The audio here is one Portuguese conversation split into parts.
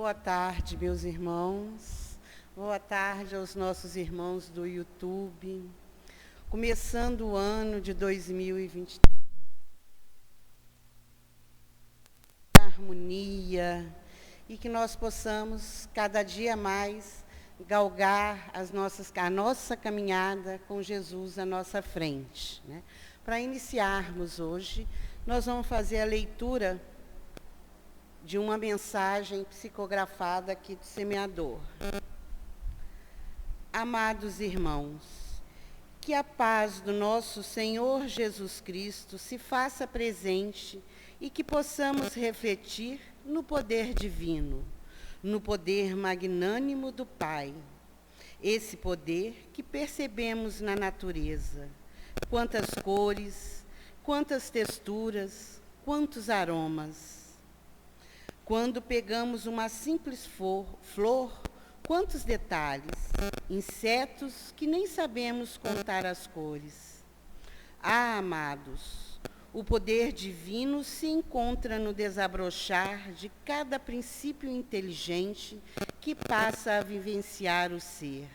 Boa tarde, meus irmãos. Boa tarde aos nossos irmãos do YouTube. Começando o ano de 2023, harmonia, e que nós possamos cada dia mais galgar a nossa caminhada com Jesus à nossa frente, né? Para iniciarmos hoje, nós vamos fazer a leitura de uma mensagem psicografada aqui do semeador. Amados irmãos, que a paz do nosso Senhor Jesus Cristo se faça presente e que possamos refletir no poder divino, no poder magnânimo do Pai. Esse poder que percebemos na natureza. Quantas cores, quantas texturas, quantos aromas. Quando pegamos uma simples flor, quantos detalhes, insetos que nem sabemos contar as cores. Ah, amados, o poder divino se encontra no desabrochar de cada princípio inteligente que passa a vivenciar o ser,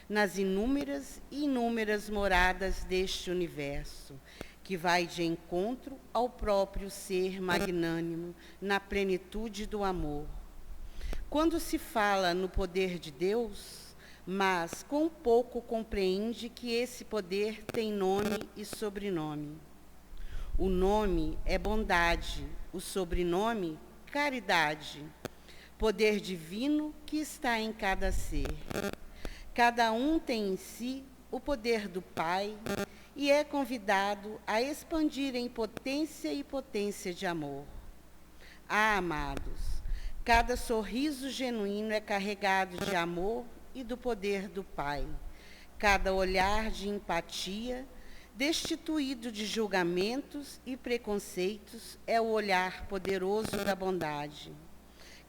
nas inúmeras e inúmeras moradas deste universo, que vai de encontro ao próprio ser magnânimo, na plenitude do amor. Quando se fala no poder de Deus, mas com pouco compreende que esse poder tem nome e sobrenome. O nome é bondade, o sobrenome, caridade. Poder divino que está em cada ser. Cada um tem em si o poder do Pai e é convidado a expandir em potência e potência de amor. Ah, amados, cada sorriso genuíno é carregado de amor e do poder do Pai. Cada olhar de empatia, destituído de julgamentos e preconceitos, é o olhar poderoso da bondade.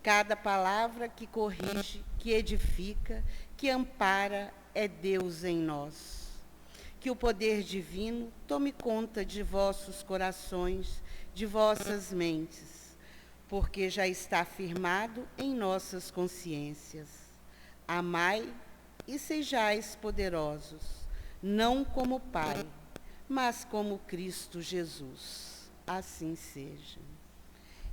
Cada palavra que corrige, que edifica, que ampara, é Deus em nós. Que o poder divino tome conta de vossos corações, de vossas mentes, porque já está firmado em nossas consciências. Amai e sejais poderosos, não como Pai, mas como Cristo Jesus. Assim seja.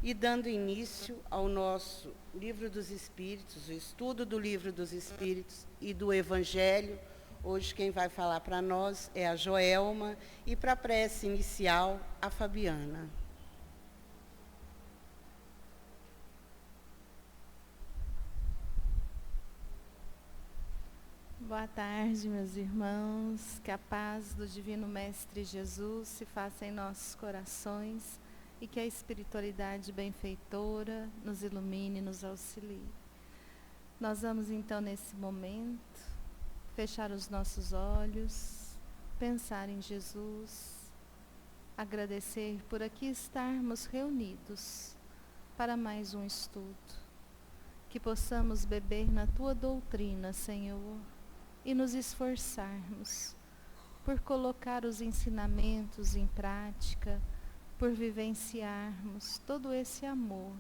E dando início ao nosso Livro dos Espíritos, o estudo do Livro dos Espíritos e do Evangelho, hoje quem vai falar para nós é a Joelma e para a prece inicial, a Fabiana. Boa tarde, meus irmãos. Que a paz do Divino Mestre Jesus se faça em nossos corações e que a espiritualidade benfeitora nos ilumine e nos auxilie. Nós vamos então, nesse momento, fechar os nossos olhos, pensar em Jesus, agradecer por aqui estarmos reunidos para mais um estudo. Que possamos beber na Tua doutrina, Senhor, e nos esforçarmos por colocar os ensinamentos em prática, por vivenciarmos todo esse amor,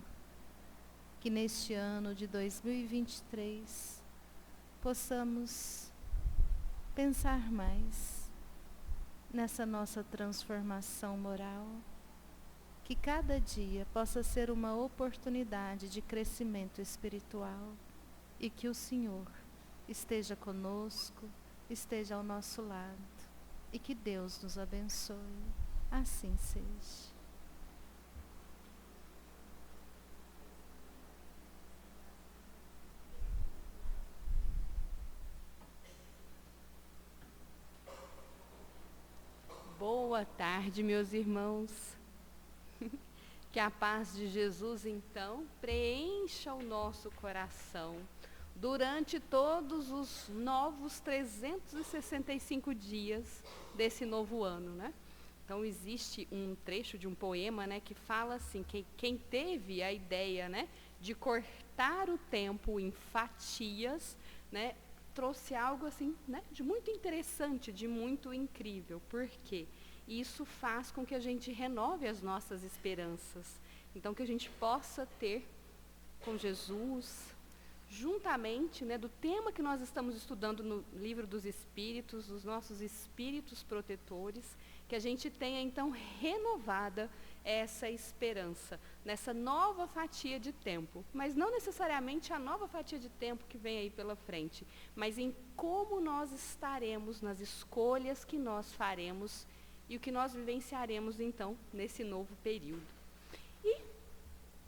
que neste ano de 2023 possamos pensar mais nessa nossa transformação moral, que cada dia possa ser uma oportunidade de crescimento espiritual e que o Senhor esteja conosco, esteja ao nosso lado e que Deus nos abençoe. Assim seja. Boa tarde, meus irmãos. Que a paz de Jesus, então, preencha o nosso coração durante todos os novos 365 dias desse novo ano, né? Então, existe um trecho de um poema, né, que fala assim, que quem teve a ideia, né, de cortar o tempo em fatias, né, trouxe algo assim, né, de muito interessante, de muito incrível. Por quê? Isso faz com que a gente renove as nossas esperanças. Então, que a gente possa ter com Jesus, juntamente, né, do tema que nós estamos estudando no Livro dos Espíritos, os nossos espíritos protetores, que a gente tenha então renovada essa esperança nessa nova fatia de tempo, mas não necessariamente a nova fatia de tempo que vem aí pela frente, mas em como nós estaremos nas escolhas que nós faremos e o que nós vivenciaremos então nesse novo período. E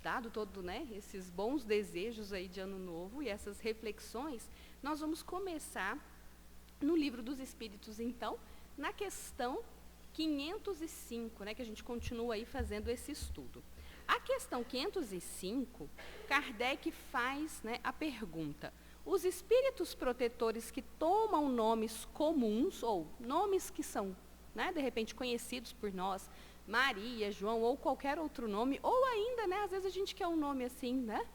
dado todo, né, esses bons desejos aí de ano novo e essas reflexões, nós vamos começar no Livro dos Espíritos então, na questão 505, né, que a gente continua aí fazendo esse estudo. A questão 505, Kardec faz, né, a pergunta: os espíritos protetores que tomam nomes comuns, ou nomes que são, né, de repente conhecidos por nós, Maria, João ou qualquer outro nome, ou ainda, né, às vezes a gente quer um nome assim, né,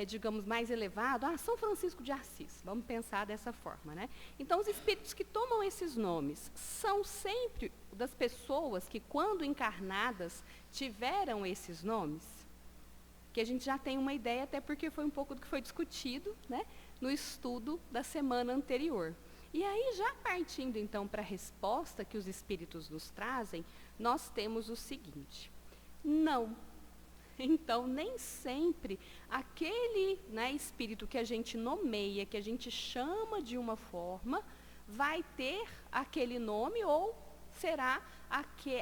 digamos, mais elevado, São Francisco de Assis, vamos pensar dessa forma, né? Então, os espíritos que tomam esses nomes são sempre das pessoas que, quando encarnadas, tiveram esses nomes? Que a gente já tem uma ideia, até porque foi um pouco do que foi discutido, né, no estudo da semana anterior. E aí, já partindo então para a resposta que os espíritos nos trazem, nós temos o seguinte: não. Então, nem sempre aquele, né, espírito que a gente nomeia, que a gente chama de uma forma, vai ter aquele nome ou será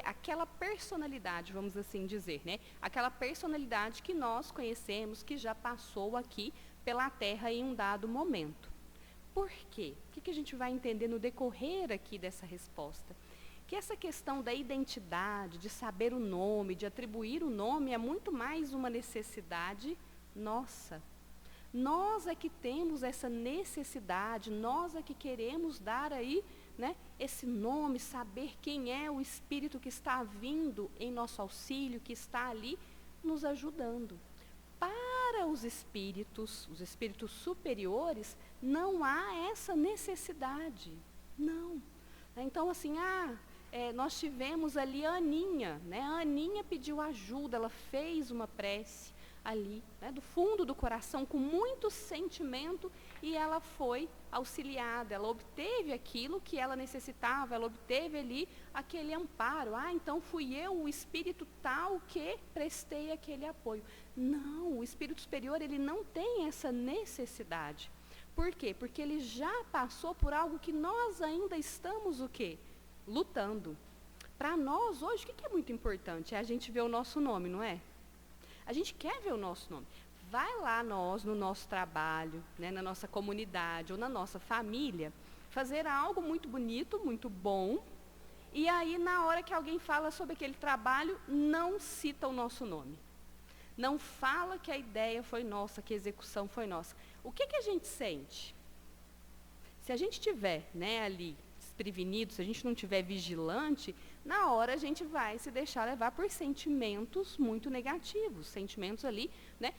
aquela personalidade, vamos assim dizer, né? Aquela personalidade que nós conhecemos, que já passou aqui pela Terra em um dado momento. Por quê? O que a gente vai entender no decorrer aqui dessa resposta? Que essa questão da identidade, de saber o nome, de atribuir o nome, é muito mais uma necessidade nossa. Nós é que temos essa necessidade, nós é que queremos dar aí, né, esse nome, saber quem é o espírito que está vindo em nosso auxílio, que está ali nos ajudando. Para os espíritos superiores, não há essa necessidade. Não. Então, assim, nós tivemos ali a Aninha, né? A Aninha pediu ajuda, ela fez uma prece ali, né, do fundo do coração, com muito sentimento, e ela foi auxiliada, ela obteve aquilo que ela necessitava, ela obteve ali aquele amparo. Então fui eu, o espírito tal, que prestei aquele apoio. Não, o espírito superior, ele não tem essa necessidade. Por quê? Porque ele já passou por algo que nós ainda estamos o quê? Lutando. Para nós, hoje, o que é muito importante? É a gente ver o nosso nome, não é? A gente quer ver o nosso nome. Vai lá nós, no nosso trabalho, né, na nossa comunidade ou na nossa família, fazer algo muito bonito, muito bom, e aí na hora que alguém fala sobre aquele trabalho, não cita o nosso nome. Não fala que a ideia foi nossa, que a execução foi nossa. O que a gente sente? Se a gente estiver, né, ali desprevenido, se a gente não estiver vigilante, na hora a gente vai se deixar levar por sentimentos muito negativos, sentimentos ali, né,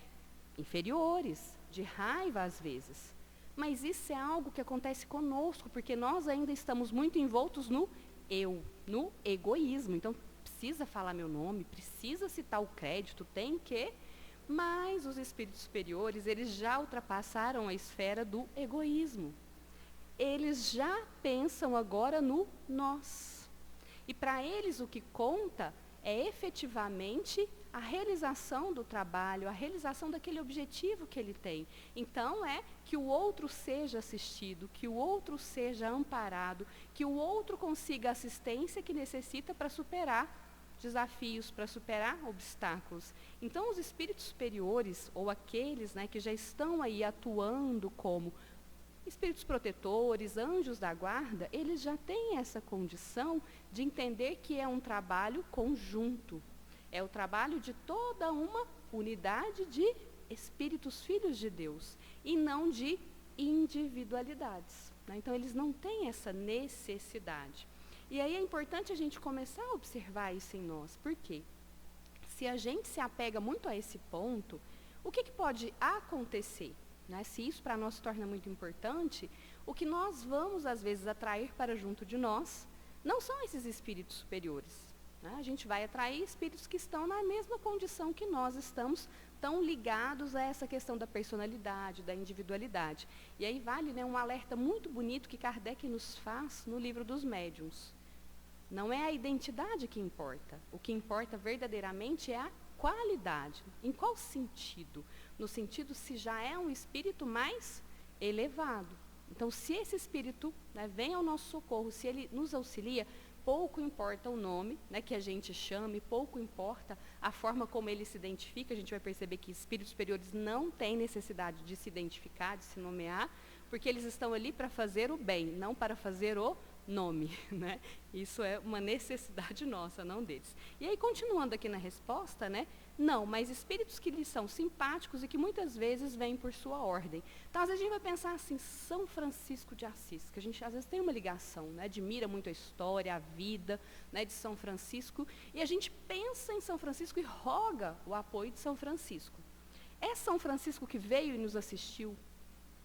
inferiores, de raiva às vezes. Mas isso é algo que acontece conosco, porque nós ainda estamos muito envoltos no eu, no egoísmo. Então, precisa falar meu nome, precisa citar o crédito, tem que... Mas os espíritos superiores, eles já ultrapassaram a esfera do egoísmo. Eles já pensam agora no nós. E para eles o que conta é efetivamente a realização do trabalho, a realização daquele objetivo que ele tem. Então é que o outro seja assistido, que o outro seja amparado, que o outro consiga a assistência que necessita para superar desafios, para superar obstáculos. Então os espíritos superiores, ou aqueles, né, que já estão aí atuando como espíritos protetores, anjos da guarda, eles já têm essa condição de entender que é um trabalho conjunto. É o trabalho de toda uma unidade de espíritos filhos de Deus, e não de individualidades, né? Então, eles não têm essa necessidade. E aí é importante a gente começar a observar isso em nós. Por quê? Se a gente se apega muito a esse ponto, o que pode acontecer? Né? Se isso para nós se torna muito importante, o que nós vamos, às vezes, atrair para junto de nós não são esses espíritos superiores. né? A gente vai atrair espíritos que estão na mesma condição que nós estamos, tão ligados a essa questão da personalidade, da individualidade. E aí vale, né, um alerta muito bonito que Kardec nos faz no livro dos médiuns. Não é a identidade que importa. O que importa verdadeiramente é a qualidade. Em qual sentido? No sentido se já é um espírito mais elevado. Então, se esse espírito, né, vem ao nosso socorro, se ele nos auxilia, pouco importa o nome, né, que a gente chame, pouco importa a forma como ele se identifica. A gente vai perceber que espíritos superiores não têm necessidade de se identificar, de se nomear, porque eles estão ali para fazer o bem, não para fazer o nome, né? Isso é uma necessidade nossa, não deles. E aí, continuando aqui na resposta, né? Não, mas espíritos que lhes são simpáticos e que muitas vezes vêm por sua ordem. Então, às vezes a gente vai pensar assim, São Francisco de Assis, que a gente às vezes tem uma ligação, né? Admira muito a história, a vida, né, de São Francisco, e a gente pensa em São Francisco e roga o apoio de São Francisco. É São Francisco que veio e nos assistiu,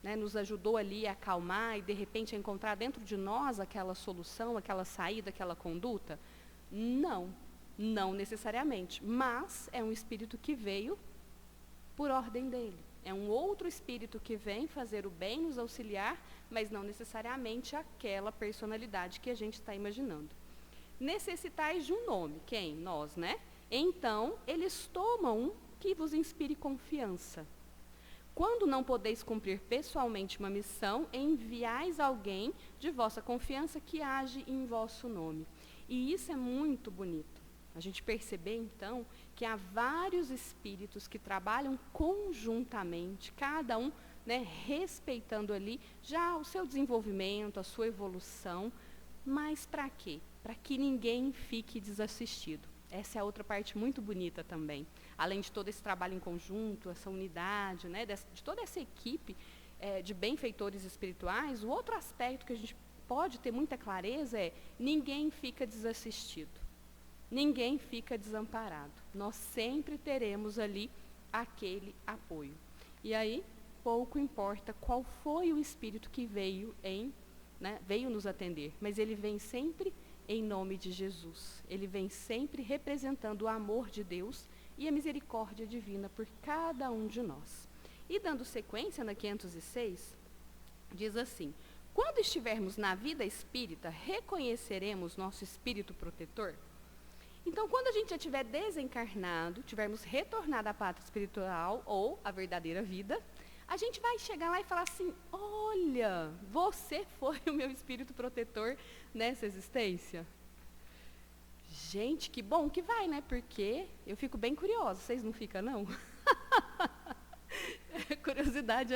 né, nos ajudou ali a acalmar e de repente a encontrar dentro de nós aquela solução, aquela saída, aquela conduta? Não, não necessariamente, mas é um espírito que veio por ordem dele. É um outro espírito que vem fazer o bem, nos auxiliar, mas não necessariamente aquela personalidade que a gente está imaginando. Necessitais de um nome, quem? Nós, né? Então, eles tomam um que vos inspire confiança. Quando não podeis cumprir pessoalmente uma missão, enviais alguém de vossa confiança que age em vosso nome. E isso é muito bonito. A gente perceber, então, que há vários espíritos que trabalham conjuntamente, cada um, né, respeitando ali já o seu desenvolvimento, a sua evolução. Mas para quê? Para que ninguém fique desassistido. Essa é a outra parte muito bonita também. Além de todo esse trabalho em conjunto, essa unidade, né, de toda essa equipe de benfeitores espirituais, o outro aspecto que a gente pode ter muita clareza é: ninguém fica desassistido, ninguém fica desamparado. Nós sempre teremos ali aquele apoio. E aí, pouco importa qual foi o espírito que veio veio nos atender, mas ele vem sempre em nome de Jesus. Ele vem sempre representando o amor de Deus e a misericórdia divina por cada um de nós. E dando sequência na 506, diz assim: quando estivermos na vida espírita, reconheceremos nosso espírito protetor? Então, quando a gente já estiver desencarnado, tivermos retornado à pátria espiritual ou à verdadeira vida, a gente vai chegar lá e falar assim: olha, você foi o meu espírito protetor nessa existência? Gente, que bom que vai, né? Porque eu fico bem curiosa. Vocês não ficam, não? Curiosidade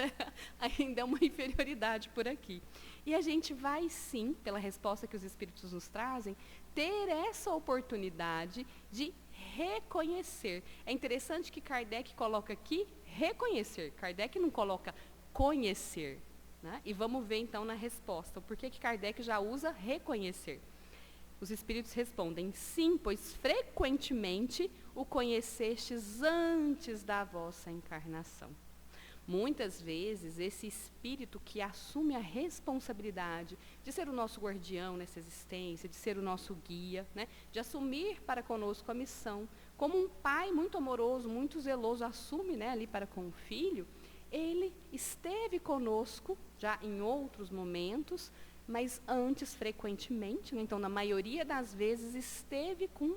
ainda é uma inferioridade por aqui. E a gente vai sim, pela resposta que os espíritos nos trazem, ter essa oportunidade de reconhecer. É interessante que Kardec coloca aqui reconhecer. Kardec não coloca conhecer, né? E vamos ver então na resposta por que Kardec já usa reconhecer. Os espíritos respondem: sim, pois frequentemente o conhecestes antes da vossa encarnação. Muitas vezes, esse espírito que assume a responsabilidade de ser o nosso guardião nessa existência, de ser o nosso guia, né, de assumir para conosco a missão, como um pai muito amoroso, muito zeloso assume, né, ali para com o filho, ele esteve conosco já em outros momentos, mas antes frequentemente, né, então na maioria das vezes esteve com,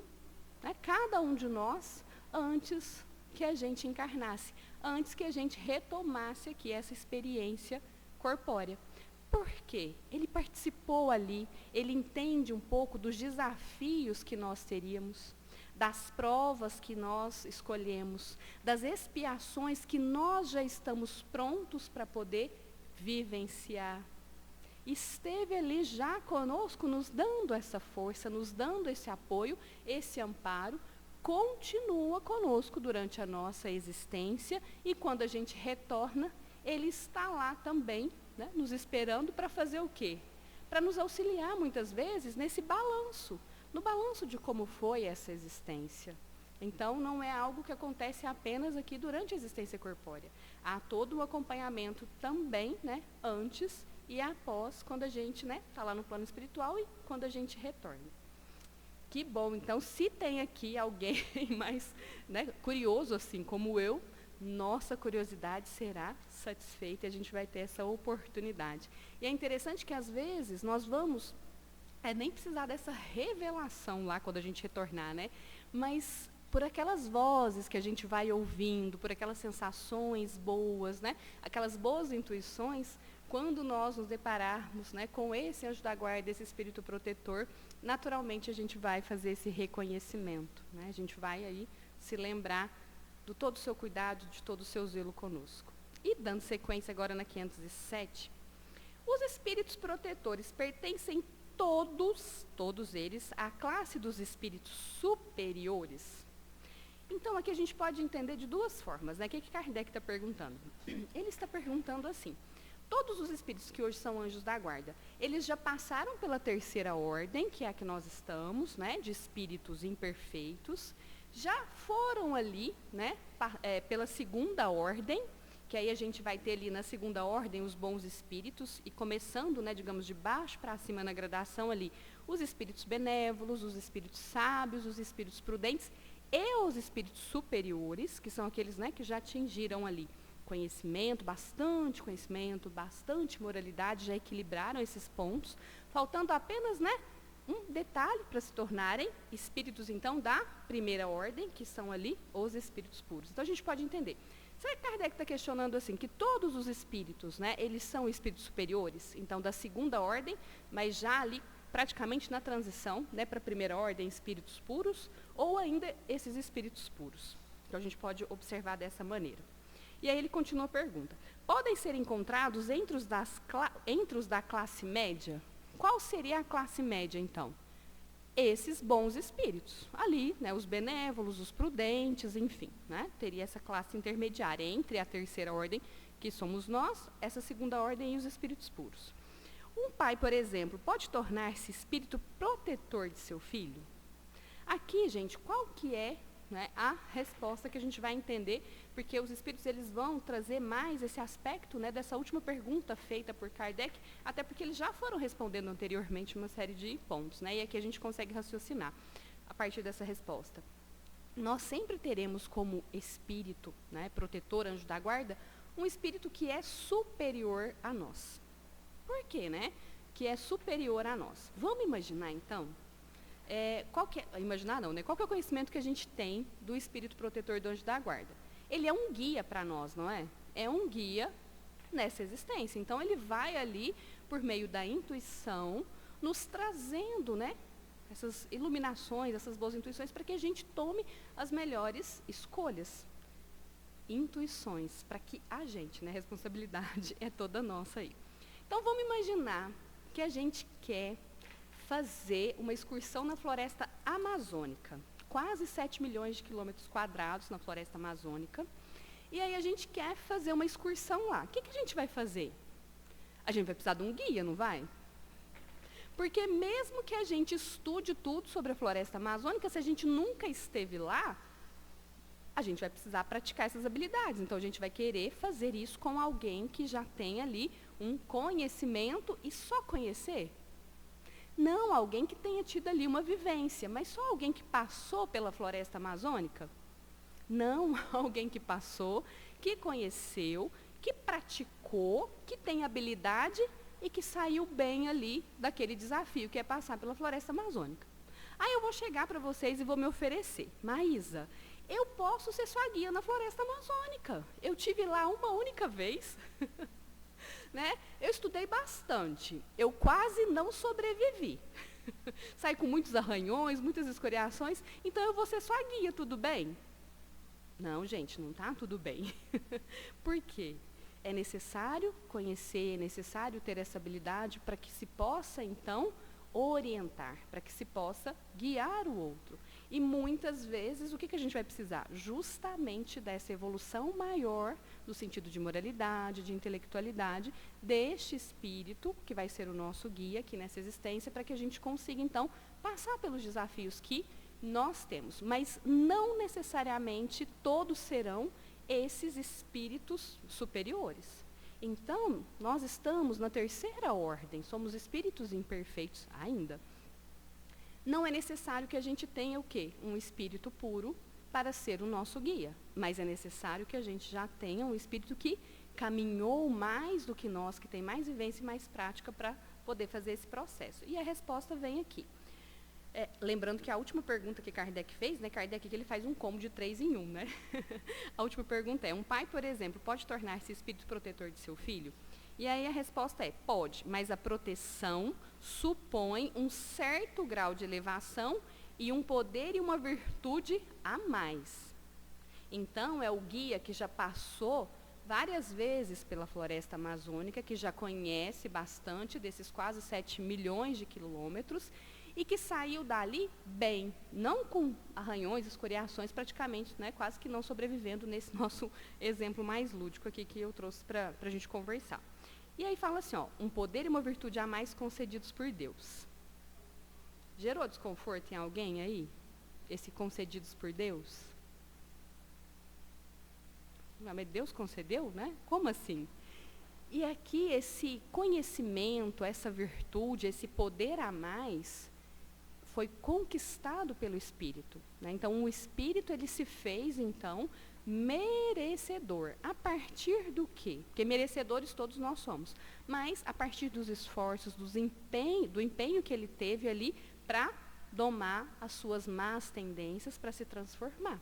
né, cada um de nós antes que a gente encarnasse, antes que a gente retomasse aqui essa experiência corpórea. Por quê? Ele participou ali, ele entende um pouco dos desafios que nós teríamos, das provas que nós escolhemos, das expiações que nós já estamos prontos para poder vivenciar. Esteve ali já conosco, nos dando essa força, nos dando esse apoio, esse amparo, continua conosco durante a nossa existência e quando a gente retorna, ele está lá também, né, nos esperando para fazer o quê? Para nos auxiliar muitas vezes nesse balanço, no balanço de como foi essa existência. Então, não é algo que acontece apenas aqui durante a existência corpórea. Há todo um acompanhamento também, né, antes e após, quando a gente está lá no plano espiritual e quando a gente retorna. que bom. Então, se tem aqui alguém mais, né, curioso assim como eu, nossa curiosidade será satisfeita e a gente vai ter essa oportunidade. E é interessante que às vezes nós vamos nem precisar dessa revelação lá quando a gente retornar, né? Mas por aquelas vozes que a gente vai ouvindo, por aquelas sensações boas, né? Aquelas boas intuições, quando nós nos depararmos, né, com esse anjo da guarda, esse espírito protetor, naturalmente a gente vai fazer esse reconhecimento, né? A gente vai aí se lembrar do todo o seu cuidado, de todo o seu zelo conosco. E dando sequência agora na 507, os espíritos protetores pertencem todos eles à classe dos espíritos superiores. Então aqui a gente pode entender de duas formas, né? O que Kardec está perguntando? Ele está perguntando assim: todos os espíritos que hoje são anjos da guarda, eles já passaram pela terceira ordem, que é a que nós estamos, né? De espíritos imperfeitos, já foram ali, né? Pela segunda ordem, que aí a gente vai ter ali na segunda ordem os bons espíritos, e começando, né, digamos, de baixo para cima na gradação ali, os espíritos benévolos, os espíritos sábios, os espíritos prudentes e os espíritos superiores, que são aqueles, né, que já atingiram ali conhecimento, bastante moralidade, já equilibraram esses pontos, faltando apenas, né, um detalhe para se tornarem espíritos, então, da primeira ordem, que são ali os espíritos puros. Então a gente pode entender. Será que Kardec está questionando assim, que todos os espíritos, né, eles são espíritos superiores, então da segunda ordem, mas já ali praticamente na transição, né, para a primeira ordem, espíritos puros, ou ainda esses espíritos puros? Então a gente pode observar dessa maneira. E aí ele continua a pergunta: podem ser encontrados entre os da classe média? Qual seria a classe média, então? Esses bons espíritos, ali, né, os benévolos, os prudentes, enfim, né, teria essa classe intermediária entre a terceira ordem, que somos nós, essa segunda ordem e os espíritos puros. Um pai, por exemplo, pode tornar-se espírito protetor de seu filho? Aqui, gente, qual que é, né, a resposta que a gente vai entender, porque os espíritos eles vão trazer mais esse aspecto, né, dessa última pergunta feita por Kardec, até porque eles já foram respondendo anteriormente uma série de pontos, né, e aqui a gente consegue raciocinar a partir dessa resposta. Nós sempre teremos como espírito, né, protetor, anjo da guarda, um espírito que é superior a nós. Por quê, né? Que é superior a nós. Vamos imaginar, então, imaginar não, né? Qual que é o conhecimento que a gente tem do espírito protetor do anjo da guarda? Ele é um guia para nós, não é? É um guia nessa existência. Então, ele vai ali, por meio da intuição, nos trazendo, né, essas iluminações, essas boas intuições, para que a gente tome as melhores escolhas. Intuições, para que a gente, né, a responsabilidade é toda nossa aí. Então, vamos imaginar que a gente quer fazer uma excursão na floresta amazônica, quase 7 milhões de quilômetros quadrados na floresta amazônica, e aí a gente quer fazer uma excursão lá. O que a gente vai fazer? A gente vai precisar de um guia, não vai? Porque mesmo que a gente estude tudo sobre a floresta amazônica, se a gente nunca esteve lá, a gente vai precisar praticar essas habilidades. Então, a gente vai querer fazer isso com alguém que já tem ali um conhecimento e só conhecer. Não alguém que tenha tido ali uma vivência, mas só alguém que passou pela floresta amazônica. Não alguém que passou, que conheceu, que praticou, que tem habilidade e que saiu bem ali daquele desafio, que é passar pela floresta amazônica. Aí eu vou chegar para vocês e vou me oferecer. Maísa, eu posso ser sua guia na floresta amazônica. Eu tive lá uma única vez. Né? Eu estudei bastante. Eu quase não sobrevivi. Saí com muitos arranhões, muitas escoriações. Então eu vou ser sua guia, tudo bem? Não, gente, não está tudo bem. Por quê? É necessário conhecer, é necessário ter essa habilidade para que se possa, então, orientar, para que se possa guiar o outro. E muitas vezes, o que a gente vai precisar? Justamente dessa evolução maior, no sentido de moralidade, de intelectualidade, deste espírito, que vai ser o nosso guia aqui nessa existência, para que a gente consiga, então, passar pelos desafios que nós temos. Mas não necessariamente todos serão esses espíritos superiores. Então, nós estamos na terceira ordem, somos espíritos imperfeitos ainda. Não é necessário que a gente tenha o quê? Um espírito puro para ser o nosso guia, mas é necessário que a gente já tenha um espírito que caminhou mais do que nós, que tem mais vivência e mais prática para poder fazer esse processo. E a resposta vem aqui. Lembrando que a última pergunta que Kardec fez, né, Kardec aqui ele faz um combo de 3 em 1, né? A última pergunta é, um pai, por exemplo, pode tornar-se espírito protetor de seu filho? E aí a resposta é, pode, mas a proteção supõe um certo grau de elevação e um poder e uma virtude a mais. Então, é o guia que já passou várias vezes pela floresta amazônica, que já conhece bastante desses quase 7 milhões de quilômetros e que saiu dali bem, não com arranhões, escoriações, praticamente, né, quase que não sobrevivendo nesse nosso exemplo mais lúdico aqui que eu trouxe para a gente conversar. E aí fala assim, ó, um poder e uma virtude a mais concedidos por Deus. Gerou desconforto em alguém aí? Esse concedidos por Deus? Mas Deus concedeu, né? Como assim? E aqui esse conhecimento, essa virtude, esse poder a mais, foi conquistado pelo Espírito, né? Então, o Espírito, ele se fez, então, merecedor. A partir do quê? Porque merecedores todos nós somos. Mas, a partir dos esforços, do empenho que ele teve ali para domar as suas más tendências para se transformar.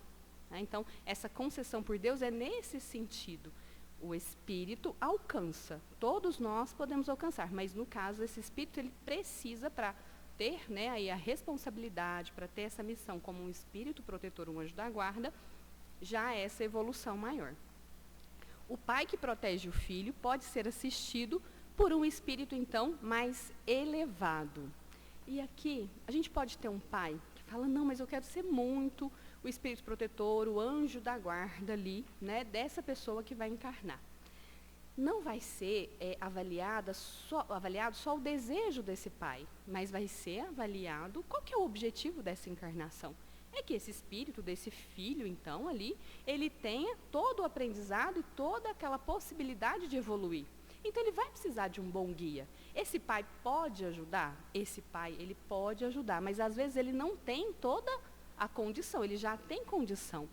Né? Então, essa concessão por Deus é nesse sentido. O Espírito alcança. Todos nós podemos alcançar, mas, no caso, esse Espírito, ele precisa para ter, né, aí a responsabilidade, para ter essa missão como um espírito protetor, um anjo da guarda, já é essa evolução maior. O pai que protege o filho pode ser assistido por um espírito, então, mais elevado. E aqui, a gente pode ter um pai que fala, não, mas eu quero ser muito o espírito protetor, o anjo da guarda ali, né, dessa pessoa que vai encarnar. Não vai ser avaliado só o desejo desse pai, mas vai ser avaliado qual que é o objetivo dessa encarnação. É que esse espírito desse filho, então, ali, ele tenha todo o aprendizado e toda aquela possibilidade de evoluir. Então, ele vai precisar de um bom guia. Esse pai pode ajudar? Esse pai, ele pode ajudar, mas às vezes ele não tem toda a condição, ele já tem condição.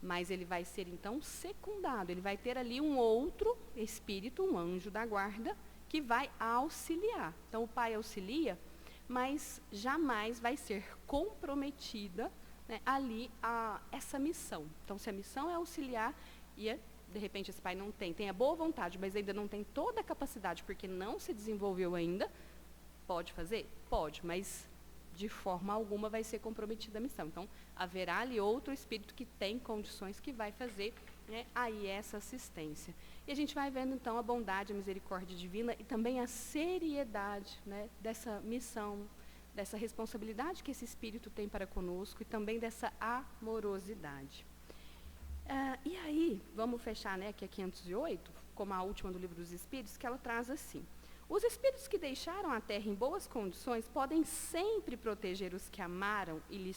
Mas ele vai ser, então, secundado. Ele vai ter ali um outro espírito, um anjo da guarda, que vai auxiliar. Então, o pai auxilia, mas jamais vai ser comprometida, né, ali essa missão. Então, se a missão é auxiliar e, de repente, esse pai não tem a boa vontade, mas ainda não tem toda a capacidade, porque não se desenvolveu ainda, pode fazer? Pode, mas de forma alguma vai ser comprometida a missão. Então, haverá ali outro espírito que tem condições que vai fazer, né, aí essa assistência. E a gente vai vendo, então, a bondade, a misericórdia divina e também a seriedade, né, dessa missão, dessa responsabilidade que esse espírito tem para conosco e também dessa amorosidade. E aí, vamos fechar, né, aqui a 508, como a última do Livro dos Espíritos, que ela traz assim. Os espíritos que deixaram a Terra em boas condições podem sempre proteger os que amaram e lhes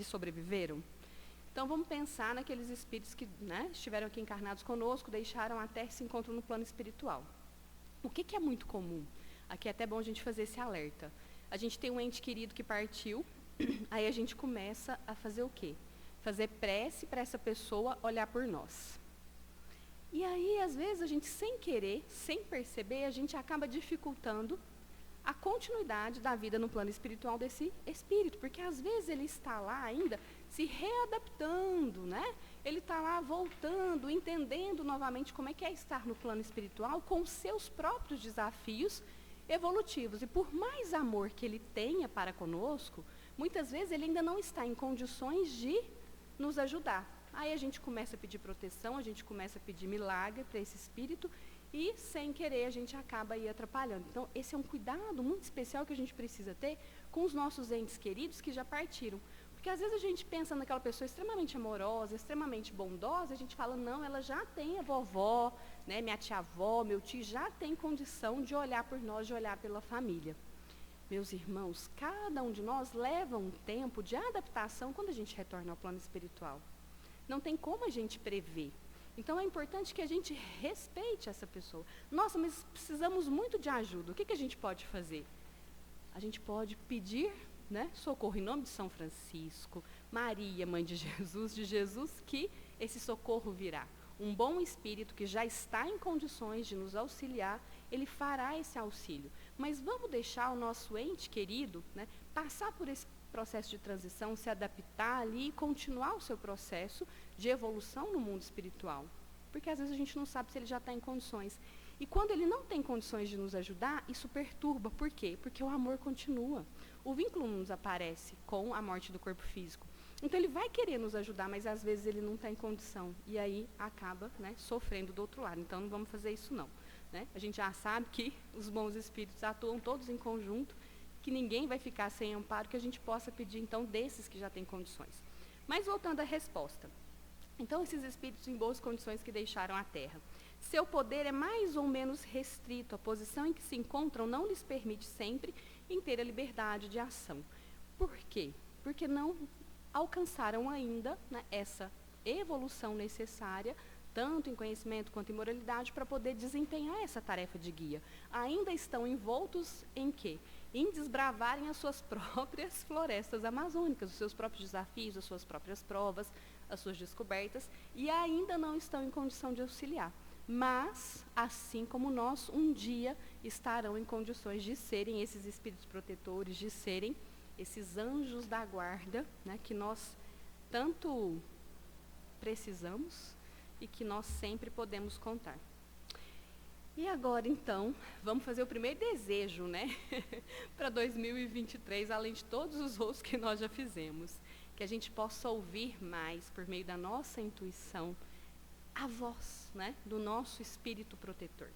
sobreviveram? Então, vamos pensar naqueles espíritos que, né, estiveram aqui encarnados conosco, deixaram a Terra e se encontram no plano espiritual. O que é muito comum? Aqui é até bom a gente fazer esse alerta. A gente tem um ente querido que partiu, aí a gente começa a fazer o quê? Fazer prece para essa pessoa olhar por nós. E aí, às vezes, a gente, sem querer, sem perceber, a gente acaba dificultando a continuidade da vida no plano espiritual desse espírito, porque às vezes ele está lá ainda se readaptando, né? Ele está lá voltando, entendendo novamente como é que é estar no plano espiritual com os seus próprios desafios evolutivos. E por mais amor que ele tenha para conosco, muitas vezes ele ainda não está em condições de nos ajudar. Aí a gente começa a pedir proteção, a gente começa a pedir milagre para esse espírito e, sem querer, a gente acaba aí atrapalhando. Então, esse é um cuidado muito especial que a gente precisa ter com os nossos entes queridos que já partiram. Porque, às vezes, a gente pensa naquela pessoa extremamente amorosa, extremamente bondosa, a gente fala, não, ela já tem a vovó, né, minha tia-avó, meu tio, já tem condição de olhar por nós, de olhar pela família. Meus irmãos, cada um de nós leva um tempo de adaptação quando a gente retorna ao plano espiritual. Não tem como a gente prever. Então, é importante que a gente respeite essa pessoa. Nossa, mas precisamos muito de ajuda. O que a gente pode fazer? a gente pode pedir, né, socorro em nome de São Francisco, Maria, mãe de Jesus, que esse socorro virá. Um bom espírito que já está em condições de nos auxiliar, ele fará esse auxílio. Mas vamos deixar o nosso ente querido, né, passar por esse processo de transição, se adaptar ali e continuar o seu processo de evolução no mundo espiritual. Porque às vezes a gente não sabe se ele já está em condições. E quando ele não tem condições de nos ajudar, isso perturba. Por quê? Porque o amor continua. O vínculo não desaparece com a morte do corpo físico. Então ele vai querer nos ajudar, mas às vezes ele não está em condição. E aí acaba, né, sofrendo do outro lado. Então não vamos fazer isso não. Né? A gente já sabe que os bons espíritos atuam todos em conjunto, que ninguém vai ficar sem amparo, que a gente possa pedir então desses que já têm condições. Mas voltando à resposta. Então esses espíritos em boas condições que deixaram a Terra. Seu poder é mais ou menos restrito, a posição em que se encontram não lhes permite sempre inteira liberdade de ação. Por quê? Porque não alcançaram ainda, né, essa evolução necessária, tanto em conhecimento quanto em moralidade, para poder desempenhar essa tarefa de guia. Ainda estão envoltos em quê? Em desbravarem as suas próprias florestas amazônicas, os seus próprios desafios, as suas próprias provas, as suas descobertas, e ainda não estão em condição de auxiliar. Mas, assim como nós, um dia estarão em condições de serem esses espíritos protetores, de serem esses anjos da guarda, né, que nós tanto precisamos e que nós sempre podemos contar. E agora, então, vamos fazer o primeiro desejo, né, para 2023, além de todos os outros que nós já fizemos. Que a gente possa ouvir mais, por meio da nossa intuição, a voz, né, do nosso espírito protetor.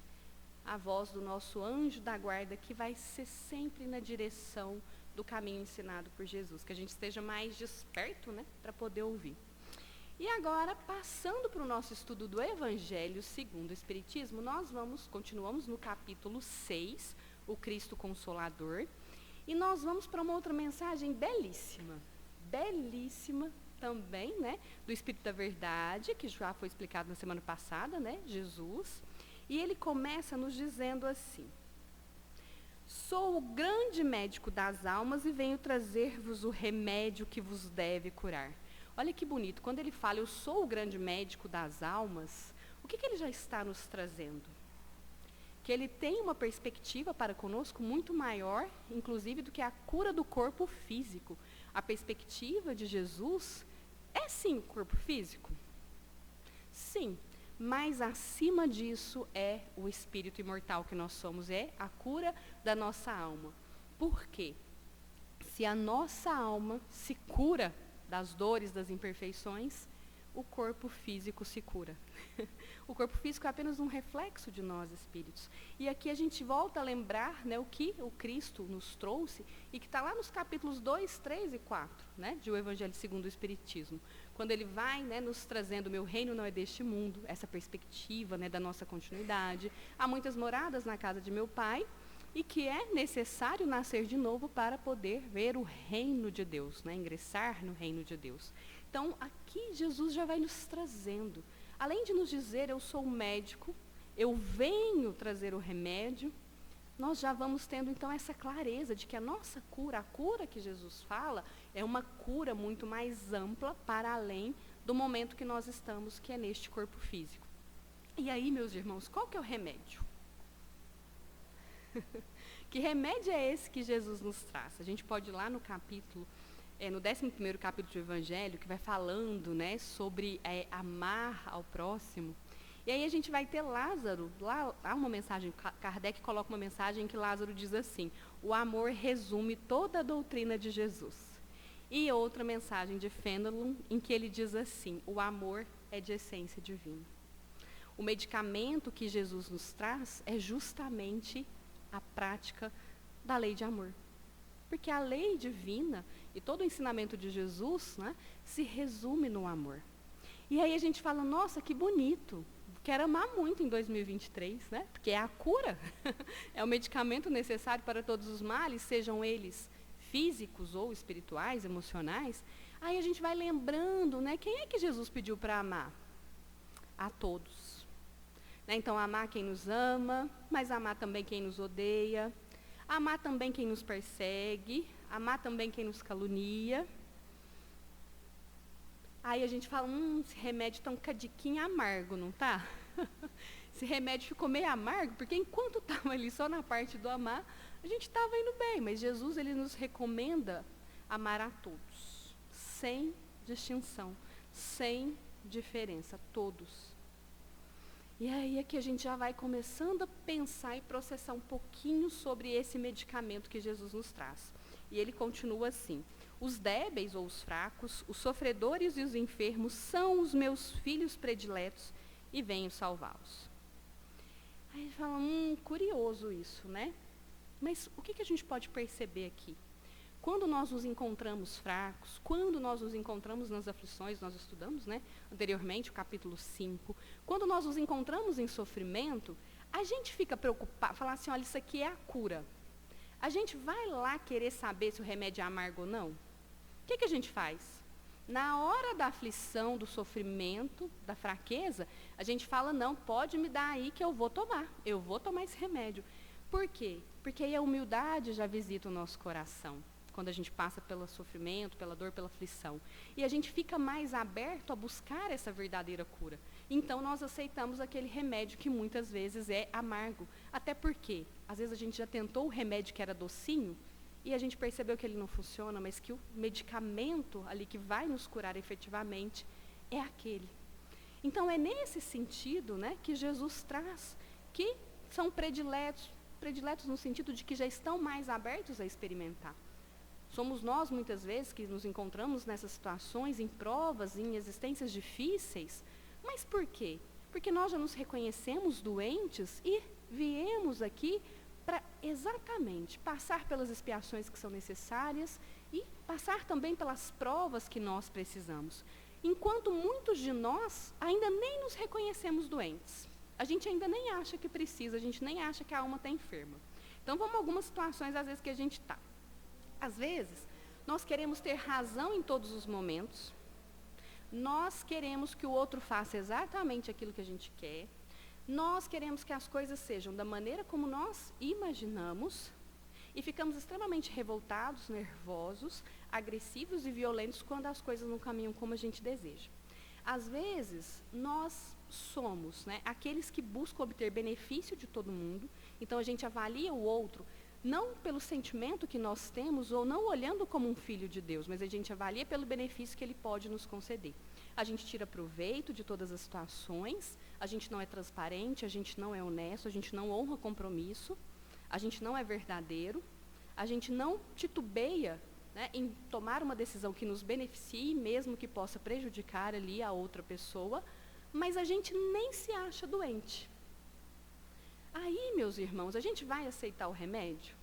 A voz do nosso anjo da guarda, que vai ser sempre na direção do caminho ensinado por Jesus. Que a gente esteja mais desperto, né, para poder ouvir. E agora, passando para o nosso estudo do Evangelho segundo o Espiritismo, nós continuamos no capítulo 6, o Cristo Consolador, e nós vamos para uma outra mensagem belíssima também, né, do Espírito da Verdade, que já foi explicado na semana passada, né, Jesus, e ele começa nos dizendo assim: sou o grande médico das almas e venho trazer-vos o remédio que vos deve curar. Olha que bonito, quando ele fala, eu sou o grande médico das almas, o que ele já está nos trazendo? Que ele tem uma perspectiva para conosco muito maior, inclusive, do que a cura do corpo físico. A perspectiva de Jesus é sim o corpo físico? Sim, mas acima disso é o espírito imortal que nós somos, é a cura da nossa alma. Por quê? Se a nossa alma se cura das dores, das imperfeições, o corpo físico se cura. O corpo físico é apenas um reflexo de nós, espíritos. E aqui a gente volta a lembrar, né, o que o Cristo nos trouxe e que está lá nos capítulos 2, 3 e 4, né, de O Evangelho segundo o Espiritismo. Quando ele vai, né, nos trazendo, meu reino não é deste mundo, essa perspectiva, né, da nossa continuidade. Há muitas moradas na casa de meu Pai e que é necessário nascer de novo para poder ver o reino de Deus, né, ingressar no reino de Deus. Então, aqui Jesus já vai nos trazendo. Além de nos dizer, eu sou o médico, eu venho trazer o remédio, nós já vamos tendo, então, essa clareza de que a nossa cura, a cura que Jesus fala, é uma cura muito mais ampla para além do momento que nós estamos, que é neste corpo físico. E aí, meus irmãos, qual que é o remédio? Que remédio é esse que Jesus nos traz? A gente pode ir lá no capítulo, no 11º capítulo do Evangelho, que vai falando, né, sobre amar ao próximo. E aí a gente vai ter Lázaro, lá há uma mensagem, Kardec coloca uma mensagem em que Lázaro diz assim: o amor resume toda a doutrina de Jesus. E outra mensagem de Fenelon, em que ele diz assim: o amor é de essência divina. O medicamento que Jesus nos traz é justamente a prática da lei de amor. Porque a lei divina e todo o ensinamento de Jesus, né, se resume no amor. E aí a gente fala, nossa, que bonito, quero amar muito em 2023, né? Porque é a cura, é o medicamento necessário para todos os males, sejam eles físicos ou espirituais, emocionais. Aí a gente vai lembrando, né, quem é que Jesus pediu para amar? A todos. Né? Então, amar quem nos ama, mas amar também quem nos odeia. amar também quem nos persegue, amar também quem nos calunia. Aí a gente fala, esse remédio está um cadiquinho amargo, não tá? Esse remédio ficou meio amargo, porque enquanto estava ali só na parte do amar, a gente estava indo bem, mas Jesus, ele nos recomenda amar a todos, sem distinção, sem diferença, todos. E aí é que a gente já vai começando a pensar e processar um pouquinho sobre esse medicamento que Jesus nos traz. E ele continua assim: os débeis ou os fracos, os sofredores e os enfermos são os meus filhos prediletos e venho salvá-los. Aí ele fala, curioso isso, né? Mas o que a gente pode perceber aqui? Quando nós nos encontramos fracos, quando nós nos encontramos nas aflições, nós estudamos, né, anteriormente, o capítulo 5, quando nós nos encontramos em sofrimento, a gente fica preocupado, falar assim, olha, isso aqui é a cura. A gente vai lá querer saber se o remédio é amargo ou não? O que a gente faz? Na hora da aflição, do sofrimento, da fraqueza, a gente fala, não, pode me dar aí que eu vou tomar esse remédio. Por quê? Porque aí a humildade já visita o nosso coração, quando a gente passa pelo sofrimento, pela dor, pela aflição. E a gente fica mais aberto a buscar essa verdadeira cura. Então, nós aceitamos aquele remédio que muitas vezes é amargo. Até porque, às vezes a gente já tentou o remédio que era docinho, e a gente percebeu que ele não funciona, mas que o medicamento ali que vai nos curar efetivamente é aquele. Então, é nesse sentido, né, que Jesus traz, que são prediletos no sentido de que já estão mais abertos a experimentar. Somos nós, muitas vezes, que nos encontramos nessas situações, em provas, em existências difíceis. Mas por quê? Porque nós já nos reconhecemos doentes e viemos aqui para exatamente passar pelas expiações que são necessárias e passar também pelas provas que nós precisamos. Enquanto muitos de nós ainda nem nos reconhecemos doentes. A gente ainda nem acha que precisa, a gente nem acha que a alma está enferma. Então, vamos a algumas situações, às vezes, que a gente está. Às vezes, nós queremos ter razão em todos os momentos. Nós queremos que o outro faça exatamente aquilo que a gente quer. Nós queremos que as coisas sejam da maneira como nós imaginamos e ficamos extremamente revoltados, nervosos, agressivos e violentos quando as coisas não caminham como a gente deseja. Às vezes, nós somos, né, aqueles que buscam obter benefício de todo mundo, então a gente avalia o outro não pelo sentimento que nós temos ou não olhando como um filho de Deus, mas a gente avalia pelo benefício que ele pode nos conceder. A gente tira proveito de todas as situações, a gente não é transparente, a gente não é honesto, a gente não honra compromisso, a gente não é verdadeiro, a gente não titubeia, né, em tomar uma decisão que nos beneficie, mesmo que possa prejudicar ali a outra pessoa, mas a gente nem se acha doente. Aí, meus irmãos, a gente vai aceitar o remédio?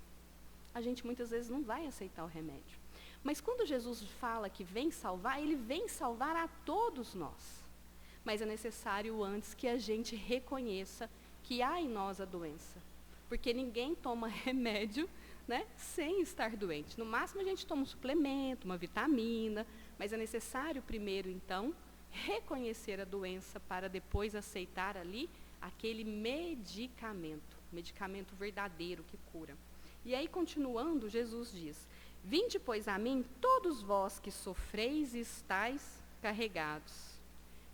A gente muitas vezes não vai aceitar o remédio. Mas quando Jesus fala que vem salvar, ele vem salvar a todos nós. Mas é necessário antes que a gente reconheça que há em nós a doença. Porque ninguém toma remédio, né, sem estar doente. No máximo a gente toma um suplemento, uma vitamina, mas é necessário primeiro, então, reconhecer a doença para depois aceitar ali aquele medicamento verdadeiro que cura. E aí, continuando, Jesus diz, vinde, pois, a mim, todos vós que sofreis e estáis carregados.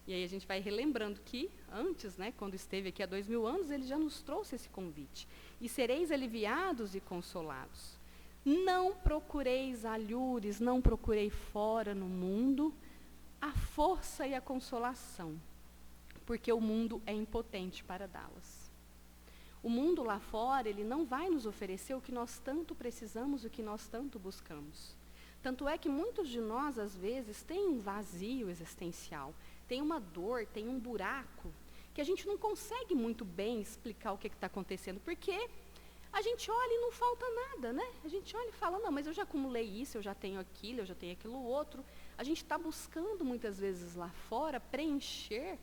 E aí a gente vai relembrando que antes, né, quando esteve aqui há 2000 anos, ele já nos trouxe esse convite. E sereis aliviados e consolados. Não procureis alhures, não procurei fora no mundo a força e a consolação, porque o mundo é impotente para dá-las. O mundo lá fora, ele não vai nos oferecer o que nós tanto precisamos, o que nós tanto buscamos. Tanto é que muitos de nós, às vezes, têm um vazio existencial, tem uma dor, tem um buraco, que a gente não consegue muito bem explicar o que está acontecendo, porque a gente olha e não falta nada, né? A gente olha e fala, não, mas eu já acumulei isso, eu já tenho aquilo outro. A gente está buscando, muitas vezes, lá fora, preencher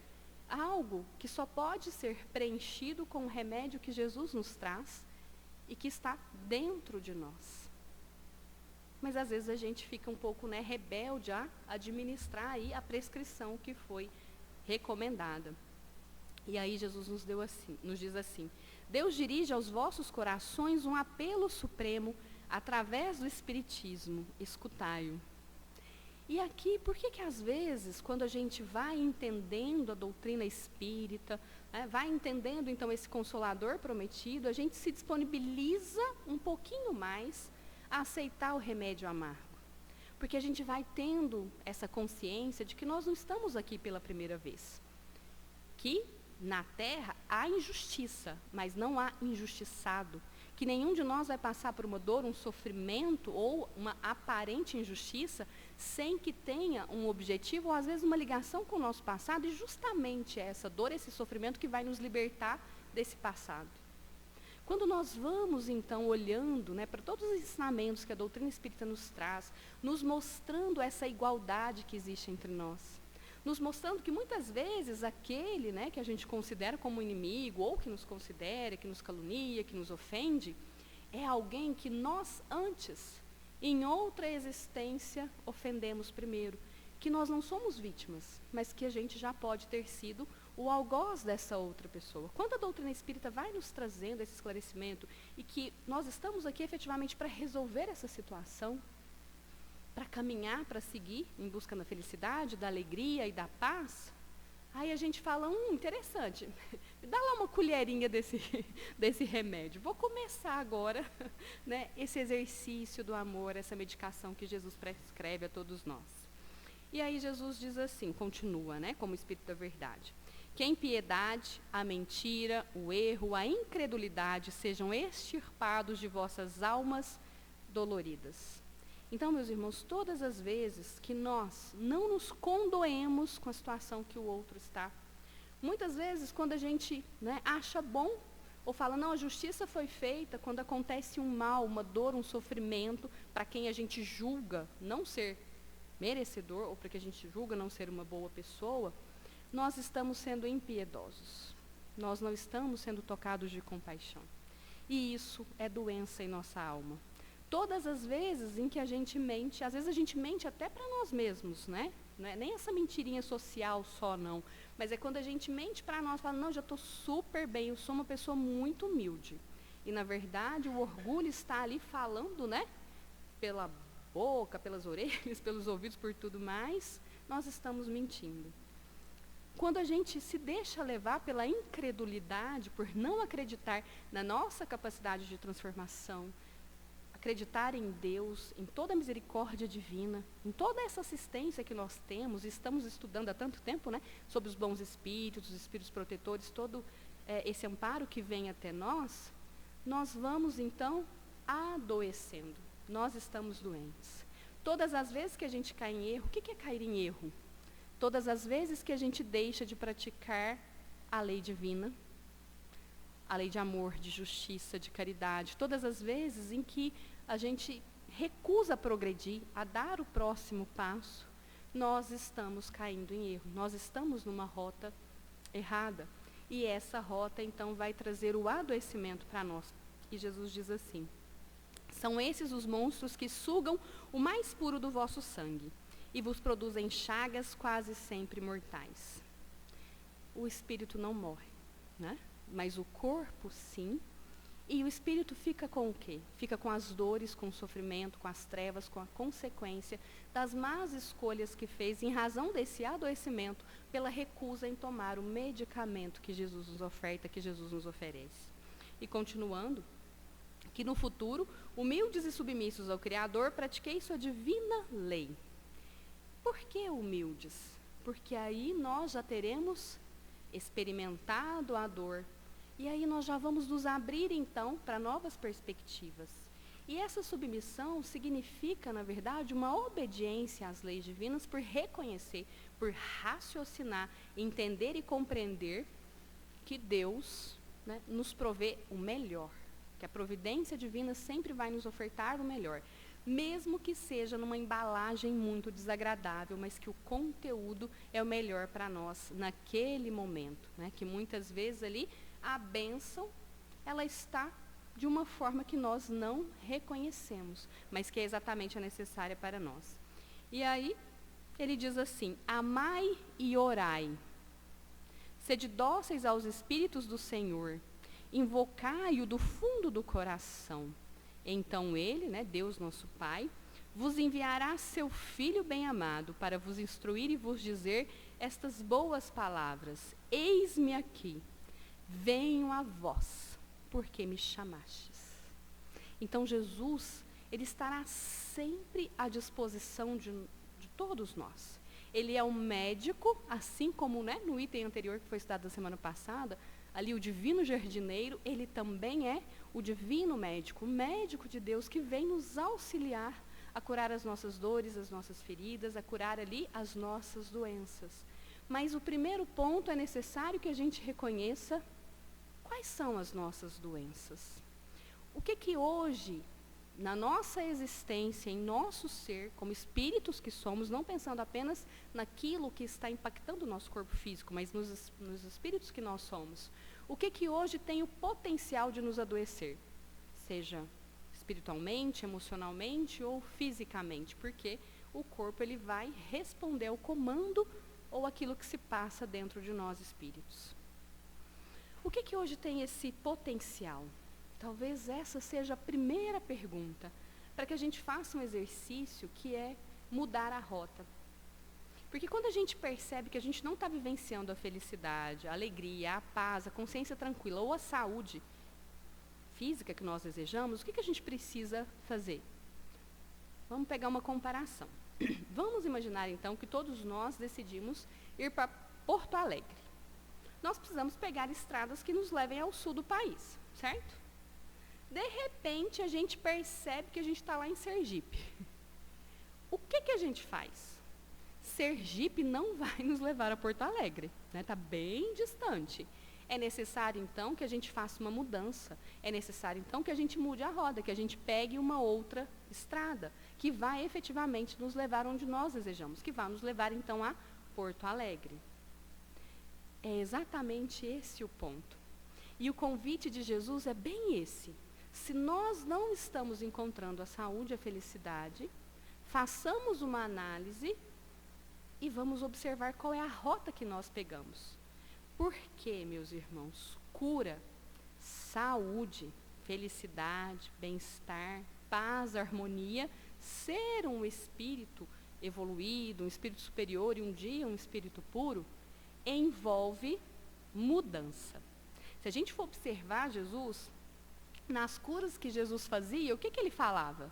algo que só pode ser preenchido com o remédio que Jesus nos traz e que está dentro de nós. Mas às vezes a gente fica um pouco, né, rebelde a administrar aí a prescrição que foi recomendada. E aí Jesus nos diz assim: Deus dirige aos vossos corações um apelo supremo através do Espiritismo, escutai-o. E aqui, por que às vezes, quando a gente vai entendendo a doutrina espírita, né, vai entendendo então esse Consolador prometido, a gente se disponibiliza um pouquinho mais a aceitar o remédio amargo? Porque a gente vai tendo essa consciência de que nós não estamos aqui pela primeira vez. Que na Terra há injustiça, mas não há injustiçado. Que nenhum de nós vai passar por uma dor, um sofrimento ou uma aparente injustiça sem que tenha um objetivo ou às vezes uma ligação com o nosso passado, e justamente essa dor, esse sofrimento que vai nos libertar desse passado. Quando nós vamos então olhando, né, para todos os ensinamentos que a doutrina espírita nos traz, nos mostrando essa igualdade que existe entre nós, nos mostrando que muitas vezes aquele, né, que a gente considera como inimigo, ou que nos considera, que nos calunia, que nos ofende, é alguém que nós antes, em outra existência, ofendemos primeiro. Que nós não somos vítimas, mas que a gente já pode ter sido o algoz dessa outra pessoa. Quando a doutrina espírita vai nos trazendo esse esclarecimento e que nós estamos aqui efetivamente para resolver essa situação, para caminhar, para seguir em busca da felicidade, da alegria e da paz, aí a gente fala, interessante, me dá lá uma colherinha desse remédio. Vou começar agora, né, esse exercício do amor, essa medicação que Jesus prescreve a todos nós. E aí Jesus diz assim, continua, né, como Espírito da Verdade: que a impiedade, a mentira, o erro, a incredulidade sejam extirpados de vossas almas doloridas. Então, meus irmãos, todas as vezes que nós não nos condoemos com a situação que o outro está, muitas vezes quando a gente, né, acha bom, ou fala, não, a justiça foi feita, quando acontece um mal, uma dor, um sofrimento, para quem a gente julga não ser merecedor, ou para quem a gente julga não ser uma boa pessoa, nós estamos sendo impiedosos. Nós não estamos sendo tocados de compaixão. E isso é doença em nossa alma. Todas as vezes em que a gente mente, às vezes a gente mente até para nós mesmos, né? Não é nem essa mentirinha social só, não. Mas é quando a gente mente para nós, fala, não, já estou super bem, eu sou uma pessoa muito humilde. E, na verdade, o orgulho está ali falando, né? Pela boca, pelas orelhas, pelos ouvidos, por tudo mais, nós estamos mentindo. Quando a gente se deixa levar pela incredulidade, por não acreditar na nossa capacidade de transformação, acreditar em Deus, em toda a misericórdia divina, em toda essa assistência que nós temos, estamos estudando há tanto tempo, né, sobre os bons espíritos, os espíritos protetores, todo esse amparo que vem até nós, nós vamos então adoecendo, nós estamos doentes. Todas as vezes que a gente cai em erro, o que é cair em erro? Todas as vezes que a gente deixa de praticar a lei divina, a lei de amor, de justiça, de caridade, todas as vezes em que a gente recusa progredir, a dar o próximo passo, nós estamos caindo em erro, nós estamos numa rota errada. E essa rota, então, vai trazer o adoecimento para nós. E Jesus diz assim: são esses os monstros que sugam o mais puro do vosso sangue e vos produzem chagas quase sempre mortais. O espírito não morre, né? Mas o corpo, sim. E o espírito fica com o quê? Fica com as dores, com o sofrimento, com as trevas, com a consequência das más escolhas que fez em razão desse adoecimento, pela recusa em tomar o medicamento que Jesus nos oferta, que Jesus nos oferece. E continuando, que no futuro, humildes e submissos ao Criador, pratiquei sua divina lei. Por que humildes? Porque aí nós já teremos experimentado a dor. E aí nós já vamos nos abrir, então, para novas perspectivas. E essa submissão significa, na verdade, uma obediência às leis divinas por reconhecer, por raciocinar, entender e compreender que Deus, né, nos provê o melhor. Que a providência divina sempre vai nos ofertar o melhor. Mesmo que seja numa embalagem muito desagradável, mas que o conteúdo é o melhor para nós naquele momento, né? Que muitas vezes ali a bênção, ela está de uma forma que nós não reconhecemos, mas que é exatamente a necessária para nós. E aí, ele diz assim: amai e orai. Sede dóceis aos Espíritos do Senhor, invocai-o do fundo do coração. Então ele, né, Deus nosso Pai, vos enviará seu Filho bem-amado para vos instruir e vos dizer estas boas palavras. Eis-me aqui, venho a vós, porque me chamastes. Então Jesus, ele estará sempre à disposição de todos nós. Ele é um médico, assim como, né, no item anterior que foi estudado na semana passada, ali o divino jardineiro, ele também é o divino médico, o médico de Deus que vem nos auxiliar a curar as nossas dores, as nossas feridas, a curar ali as nossas doenças. Mas o primeiro ponto é necessário que a gente reconheça quais são as nossas doenças. O que hoje, na nossa existência, em nosso ser, como espíritos que somos, não pensando apenas naquilo que está impactando o nosso corpo físico, mas nos espíritos que nós somos, o que hoje tem o potencial de nos adoecer? Seja espiritualmente, emocionalmente ou fisicamente, porque o corpo ele vai responder ao comando ou aquilo que se passa dentro de nós espíritos. O que hoje tem esse potencial? Talvez essa seja a primeira pergunta, para que a gente faça um exercício que é mudar a rota. Porque quando a gente percebe que a gente não está vivenciando a felicidade, a alegria, a paz, a consciência tranquila ou a saúde física que nós desejamos, o que a gente precisa fazer? Vamos pegar uma comparação. Vamos imaginar então que todos nós decidimos ir para Porto Alegre. Nós precisamos pegar estradas que nos levem ao sul do país, certo? De repente, a gente percebe que a gente está lá em Sergipe. O que a gente faz? Sergipe não vai nos levar a Porto Alegre, né? Está bem distante. É necessário, então, que a gente faça uma mudança. É necessário, então, que a gente mude a roda, que a gente pegue uma outra estrada, que vai efetivamente nos levar onde nós desejamos, que vai nos levar, então, a Porto Alegre. É exatamente esse o ponto. E o convite de Jesus é bem esse. Se nós não estamos encontrando a saúde e a felicidade, façamos uma análise e vamos observar qual é a rota que nós pegamos. Porque, meus irmãos, cura, saúde, felicidade, bem-estar, paz, harmonia, ser um espírito evoluído, um espírito superior e um dia um espírito puro, envolve mudança. Se a gente for observar Jesus, nas curas que Jesus fazia, o que ele falava?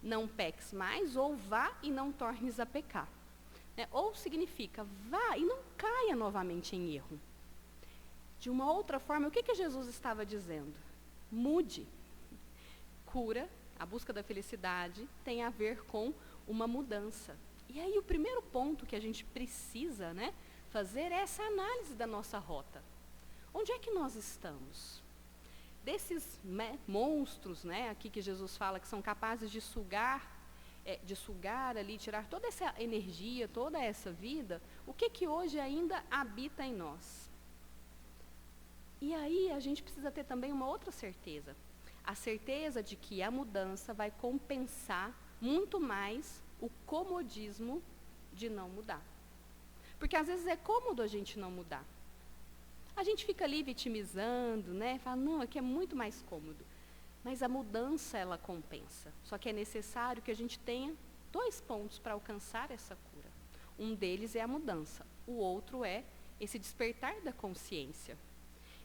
Não peques mais, ou vá e não tornes a pecar. Ou significa, vá e não caia novamente em erro. De uma outra forma, o que Jesus estava dizendo? Mude. Cura, a busca da felicidade, tem a ver com uma mudança. E aí o primeiro ponto que a gente precisa, né, fazer é essa análise da nossa rota. Onde é que nós estamos? Desses monstros, né, aqui que Jesus fala, que são capazes de sugar ali, tirar toda essa energia, toda essa vida, o que hoje ainda habita em nós? E aí a gente precisa ter também uma outra certeza. A certeza de que a mudança vai compensar muito mais o comodismo de não mudar. Porque às vezes é cômodo a gente não mudar. A gente fica ali vitimizando, né? Fala, não, aqui é muito mais cômodo. Mas a mudança, ela compensa. Só que é necessário que a gente tenha 2 pontos para alcançar essa cura. Um deles é a mudança. O outro é esse despertar da consciência.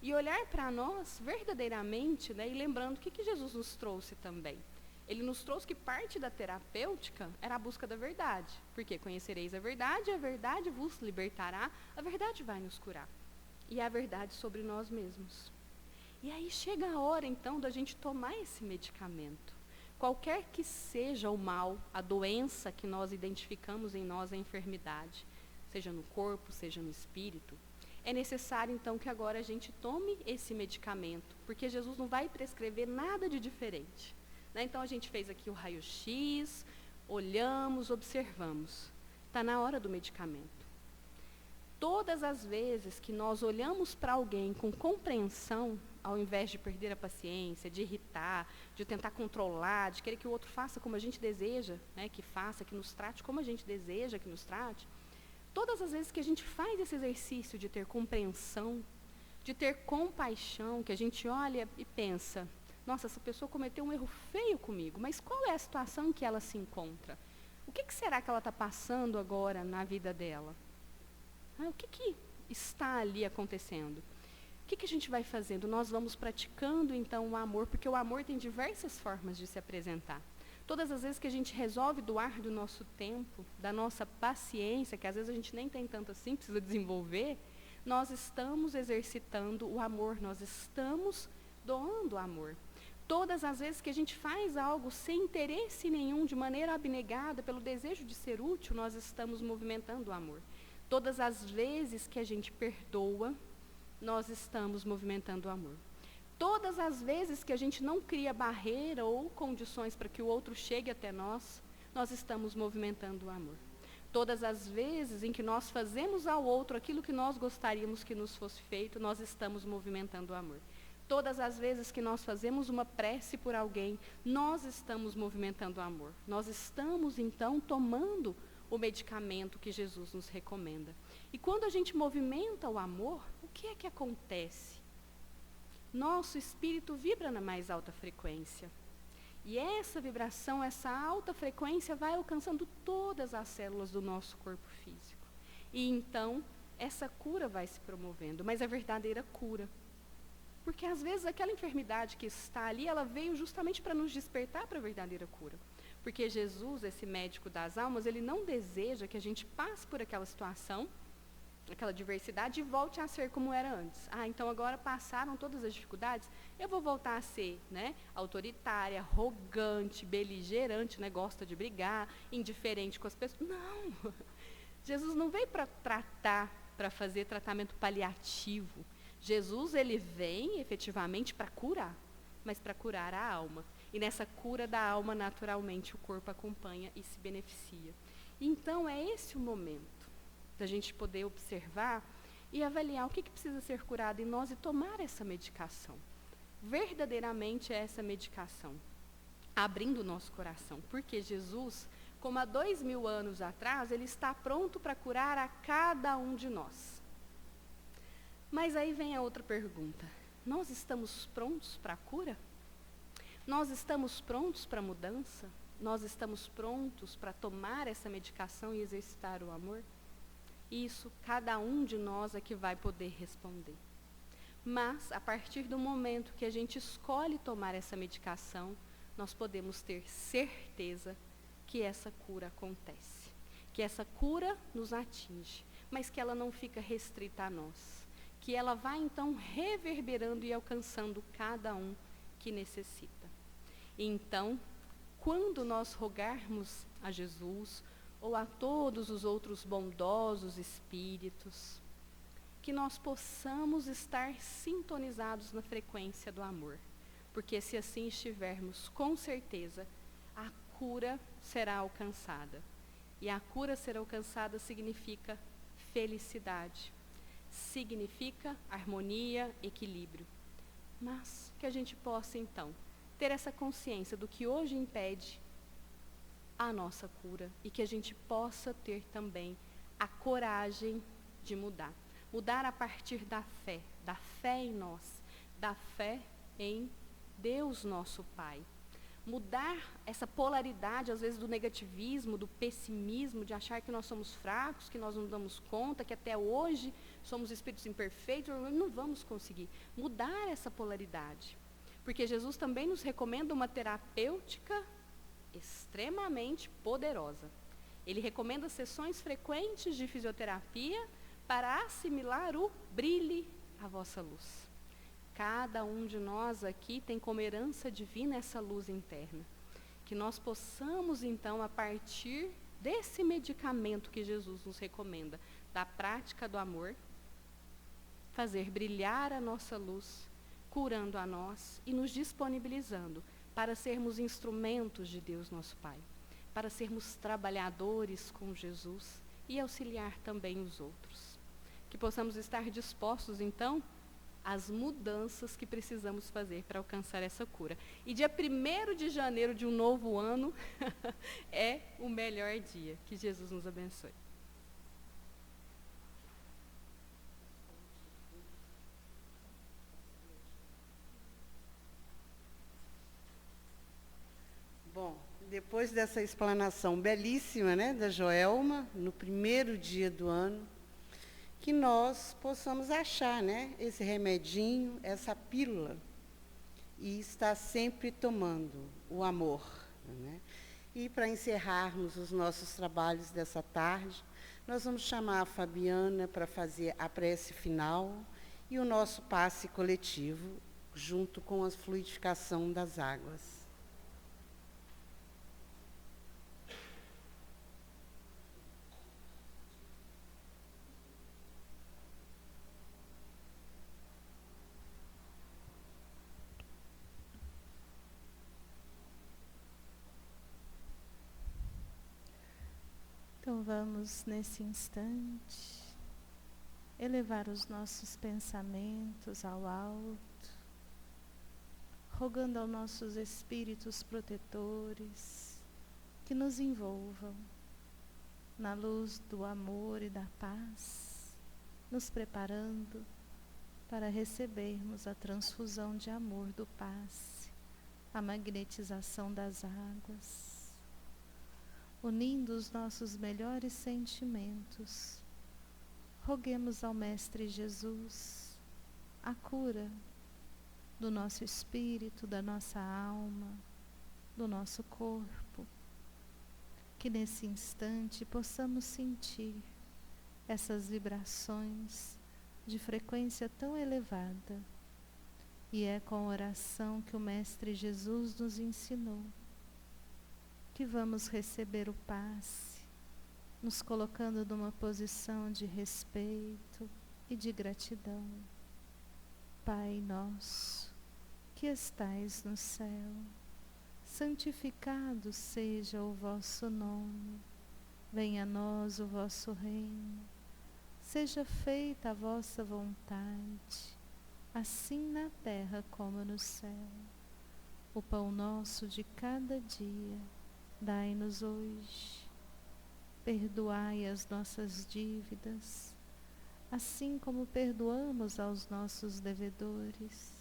E olhar para nós verdadeiramente, né, e lembrando o que Jesus nos trouxe também. Ele nos trouxe que parte da terapêutica era a busca da verdade. Porque conhecereis a verdade vos libertará, a verdade vai nos curar. E a verdade sobre nós mesmos. E aí chega a hora, então, da gente tomar esse medicamento. Qualquer que seja o mal, a doença que nós identificamos em nós, a enfermidade, seja no corpo, seja no espírito, é necessário, então, que agora a gente tome esse medicamento, porque Jesus não vai prescrever nada de diferente. Né? Então, a gente fez aqui o raio-x, olhamos, observamos. Está na hora do medicamento. Todas as vezes que nós olhamos para alguém com compreensão, ao invés de perder a paciência, de irritar, de tentar controlar, de querer que o outro faça como a gente deseja, né, que faça, que nos trate como a gente deseja que nos trate, Todas as vezes que a gente faz esse exercício de ter compreensão, de ter compaixão, que a gente olha e pensa, nossa, essa pessoa cometeu um erro feio comigo, mas qual é a situação em que ela se encontra? O que será que ela está passando agora na vida dela? O que está ali acontecendo? O que a gente vai fazendo? Nós vamos praticando, então, o amor, porque o amor tem diversas formas de se apresentar. Todas as vezes que a gente resolve doar do nosso tempo, da nossa paciência, que às vezes a gente nem tem tanto assim, precisa desenvolver, nós estamos exercitando o amor, nós estamos doando o amor. Todas as vezes que a gente faz algo sem interesse nenhum, de maneira abnegada, pelo desejo de ser útil, nós estamos movimentando o amor. Todas as vezes que a gente perdoa, nós estamos movimentando o amor. Todas as vezes que a gente não cria barreira ou condições para que o outro chegue até nós, nós estamos movimentando o amor. Todas as vezes em que nós fazemos ao outro aquilo que nós gostaríamos que nos fosse feito, nós estamos movimentando o amor. Todas as vezes que nós fazemos uma prece por alguém, nós estamos movimentando o amor. Nós estamos, então, tomando o medicamento que Jesus nos recomenda. E quando a gente movimenta o amor, o que é que acontece? Nosso espírito vibra na mais alta frequência. E essa vibração, essa alta frequência vai alcançando todas as células do nosso corpo físico. E então, essa cura vai se promovendo, mas a verdadeira cura. Porque às vezes aquela enfermidade que está ali, ela veio justamente para nos despertar para a verdadeira cura. Porque Jesus, esse médico das almas, ele não deseja que a gente passe por aquela situação, aquela diversidade, e volte a ser como era antes. Então agora passaram todas as dificuldades, eu vou voltar a ser, autoritária, arrogante, beligerante, gosta de brigar, indiferente com as pessoas. Não! Jesus não veio para tratar, para fazer tratamento paliativo. Jesus, ele vem efetivamente para curar, mas para curar a alma. E nessa cura da alma, naturalmente, o corpo acompanha e se beneficia. Então, é esse o momento da gente poder observar e avaliar o que precisa ser curado em nós e tomar essa medicação. Verdadeiramente é essa medicação, abrindo o nosso coração. Porque Jesus, como há 2000 anos atrás, ele está pronto para curar a cada um de nós. Mas aí vem a outra pergunta. Nós estamos prontos para a cura? Nós estamos prontos para a mudança? Nós estamos prontos para tomar essa medicação e exercitar o amor? Isso, cada um de nós é que vai poder responder. Mas, a partir do momento que a gente escolhe tomar essa medicação, nós podemos ter certeza que essa cura acontece. Que essa cura nos atinge, mas que ela não fica restrita a nós. Que ela vai, então, reverberando e alcançando cada um que necessita. E, então, quando nós rogarmos a Jesus ou a todos os outros bondosos espíritos, que nós possamos estar sintonizados na frequência do amor. Porque se assim estivermos, com certeza, a cura será alcançada. E a cura ser alcançada significa felicidade. Significa harmonia, equilíbrio. Mas que a gente possa, então, ter essa consciência do que hoje impede a nossa cura e que a gente possa ter também a coragem de mudar. Mudar a partir da fé em nós, da fé em Deus nosso Pai. Mudar essa polaridade, às vezes, do negativismo, do pessimismo, de achar que nós somos fracos, que nós não damos conta, que até hoje somos espíritos imperfeitos, não vamos conseguir. Mudar essa polaridade. Porque Jesus também nos recomenda uma terapêutica extremamente poderosa. Ele recomenda sessões frequentes de fisioterapia para assimilar o brilhe a vossa luz. Cada um de nós aqui tem como herança divina essa luz interna. Que nós possamos, então, a partir desse medicamento que Jesus nos recomenda, da prática do amor, fazer brilhar a nossa luz, curando a nós e nos disponibilizando para sermos instrumentos de Deus nosso Pai, para sermos trabalhadores com Jesus e auxiliar também os outros. Que possamos estar dispostos, então, às mudanças que precisamos fazer para alcançar essa cura. E dia 1º de janeiro de um novo ano é o melhor dia. Que Jesus nos abençoe. depois dessa explanação belíssima, né, da Joelma, no primeiro dia do ano, que nós possamos achar, né, esse remedinho, essa pílula, e estar sempre tomando o amor, né? E para encerrarmos os nossos trabalhos dessa tarde, nós vamos chamar a Fabiana para fazer a prece final e o nosso passe coletivo, junto com a fluidificação das águas. Então vamos, nesse instante, elevar os nossos pensamentos ao alto, rogando aos nossos espíritos protetores que nos envolvam na luz do amor e da paz, nos preparando para recebermos a transfusão de amor do passe, a magnetização das águas, unindo os nossos melhores sentimentos. Roguemos ao Mestre Jesus a cura do nosso espírito, da nossa alma, do nosso corpo, que nesse instante possamos sentir essas vibrações de frequência tão elevada. E é com a oração que o Mestre Jesus nos ensinou que vamos receber o passe, nos colocando numa posição de respeito e de gratidão. Pai nosso, que estais no céu, santificado seja o vosso nome. Venha a nós o vosso reino. Seja feita a vossa vontade, assim na terra como no céu. O pão nosso de cada dia dai-nos hoje. Perdoai as nossas dívidas, assim como perdoamos aos nossos devedores.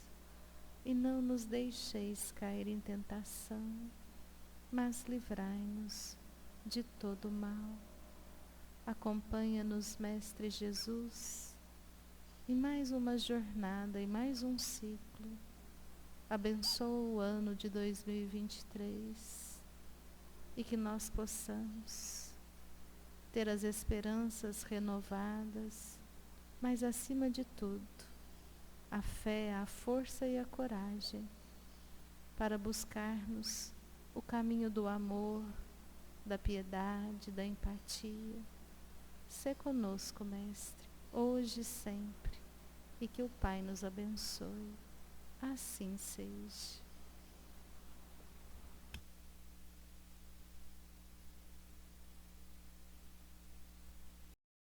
E não nos deixeis cair em tentação, mas livrai-nos de todo mal. Acompanha-nos, Mestre Jesus, em mais uma jornada, em mais um ciclo. Abençoa o ano de 2023 e que nós possamos ter as esperanças renovadas, mas acima de tudo, a fé, a força e a coragem para buscarmos o caminho do amor, da piedade, da empatia. Sê conosco, Mestre, hoje e sempre, e que o Pai nos abençoe. Assim seja.